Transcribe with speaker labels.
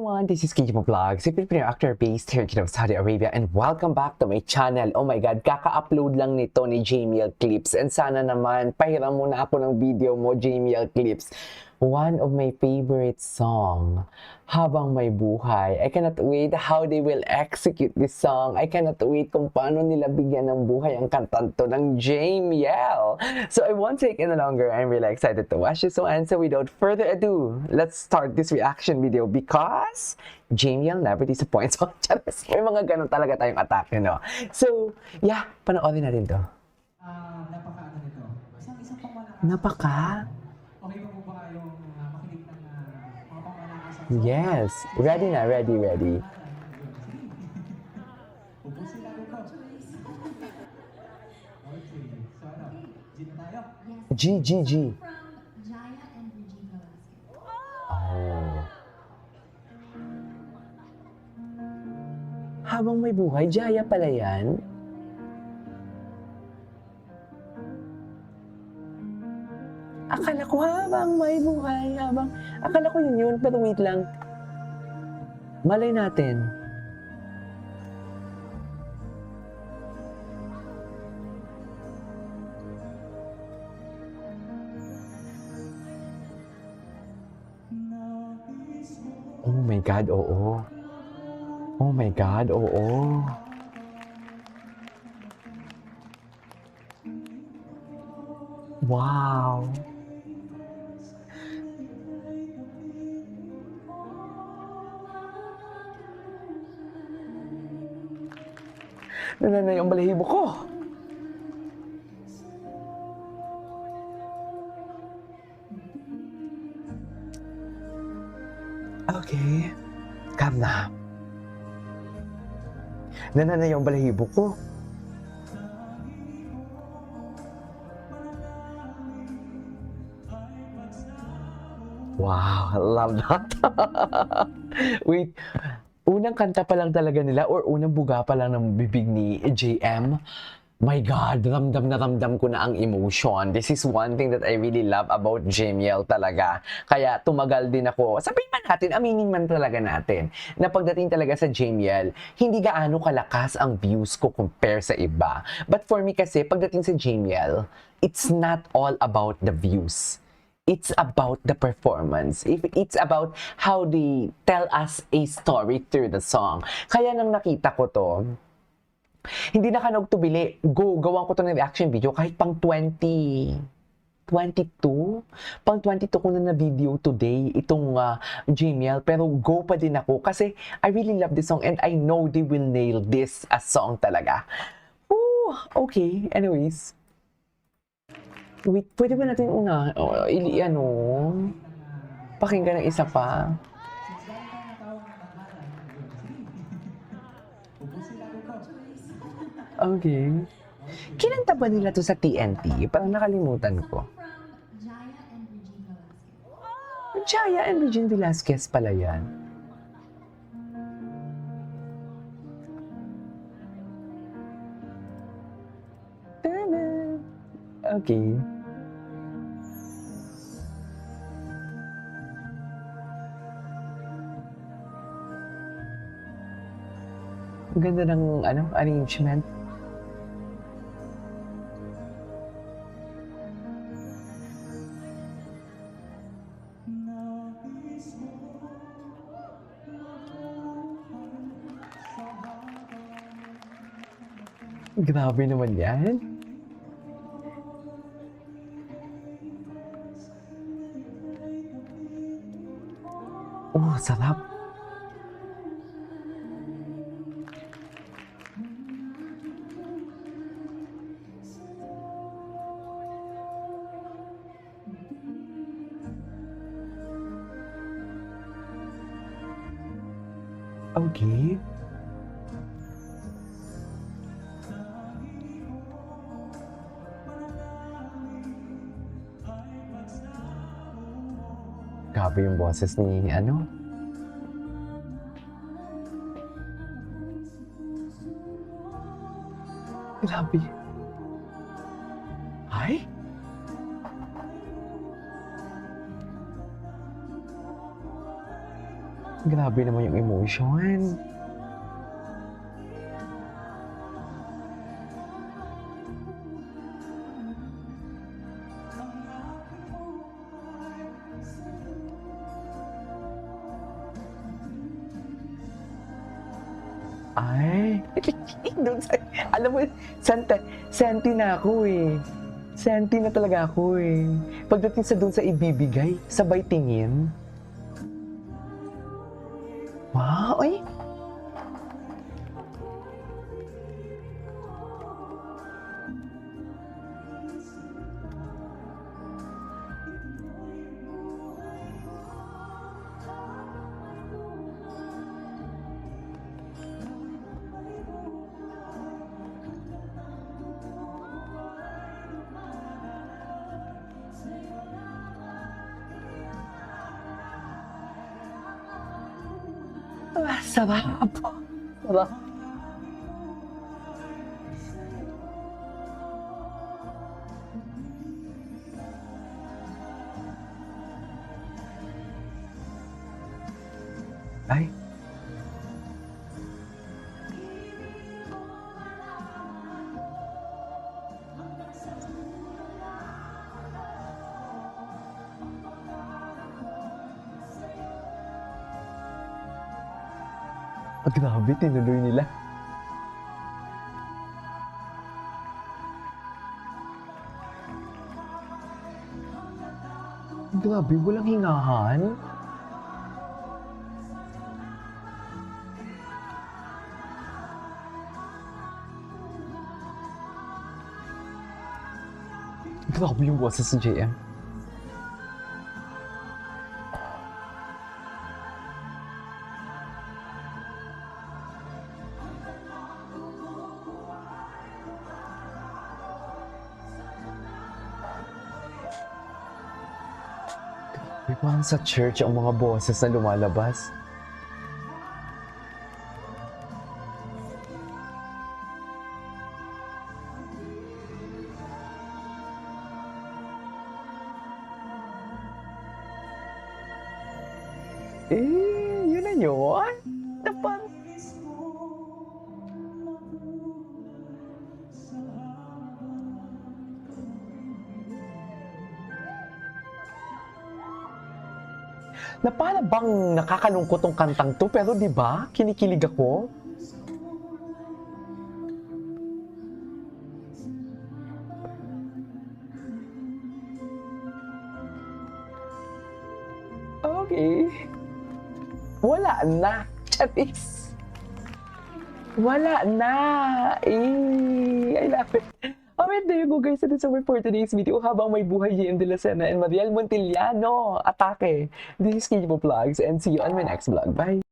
Speaker 1: everyone, this is Kinjimo Vlogs, a Filipino actor based here in Saudi Arabia, and welcome back to my channel. Oh my God, kaka-upload lang nito ni Jamiel Clips, and sana naman, pahiram mo na ako ng video mo, Jamiel Clips. One of my favorite song, Habang May Buhay. I cannot wait how they will execute this song. I cannot wait kung paano nila bigyan ng buhay ang kantanto ng Jamiel. So I won't take any longer. I'm really excited to watch this one. So without further ado, let's start this reaction video because Jamiel never disappoints. So, may mga ganun talaga tayong atake, no? So, yeah, panoorin natin to.
Speaker 2: Napaka-ano nito. Isang pang malakas.
Speaker 1: Napaka?
Speaker 2: Okay ba po ba yung makinig ng mga pang malakas?
Speaker 1: Yes. Ready na, ready.
Speaker 2: Ubusin natin to. Okay. So ano, G na tayo?
Speaker 1: G, G, G.
Speaker 3: From Jaya and Regina Velasquez.
Speaker 1: Oh. Habang May Buhay, Jaya pala yan. Akala ko habang may buhay, akala ko yun, pero wait lang. Malay natin. Oh my God, oo. Oh my God, oo. Wow. Nananay ang balahibo ko. Okay. Calm na. Nananay ang balahibo ko. Wow, I love that. Wait, unang kanta pa lang talaga nila or unang buga pa lang ng bibig ni JM? My God, ramdam na ramdam ko na ang emotion. This is one thing that I really love about Jamiel talaga. Kaya tumagal din ako. Sabihin man natin, aminin man talaga natin, na pagdating talaga sa Jamiel, hindi gaano kalakas ang views ko compare sa iba. But for me kasi, pagdating sa Jamiel, it's not all about the views. It's about the performance. It's about how they tell us a story through the song. Kaya nang nakita ko to, hindi na kanog tubili. Gawan ko to ng reaction video kahit pang 22? Pang 22 ko na video today, itong Jamiel. Pero go pa din ako kasi I really love this song and I know they will nail this as song talaga. Ooh, okay, anyways. Wait, pwede ba natin pakinggan ng isa pa? Okay. Kinanta ba nila to sa TNT? Parang nakalimutan ko.
Speaker 3: From Jaya and Regina Velasquez.
Speaker 1: Jaya and Regine Velasquez pala yan. Okay. Ang ganda ng arrangement. Grabe naman yan. Oh, sarap. Okay. Grabe yung boses ni Grabe. Ay? Grabe naman yung emotion. Ay, doon sa, alam mo, senti na ako eh. Senti na talaga ako eh. Pagdating sa doon sa ibibigay, sabay tingin. Wow, ay. Ah, sarap. Sarap. Ay. Ah, grabe, tinuloy nila. Grabe, walang hingahan. Grabe yung boses ni JM. Parang sa church ang mga boses na lumalabas. Yun na yun. Napan. Na para bang nakakalungkot tong kantang to, pero di ba kinikilig ako? Okay. Wala na. Charis. Wala na. I love it. Alright, there you go guys. That is all for today's video. Habang may buhay, JM De La Serna and Mariel Montiliano. Atake. This is Kijibo Vlogs and see you on my next vlog. Bye!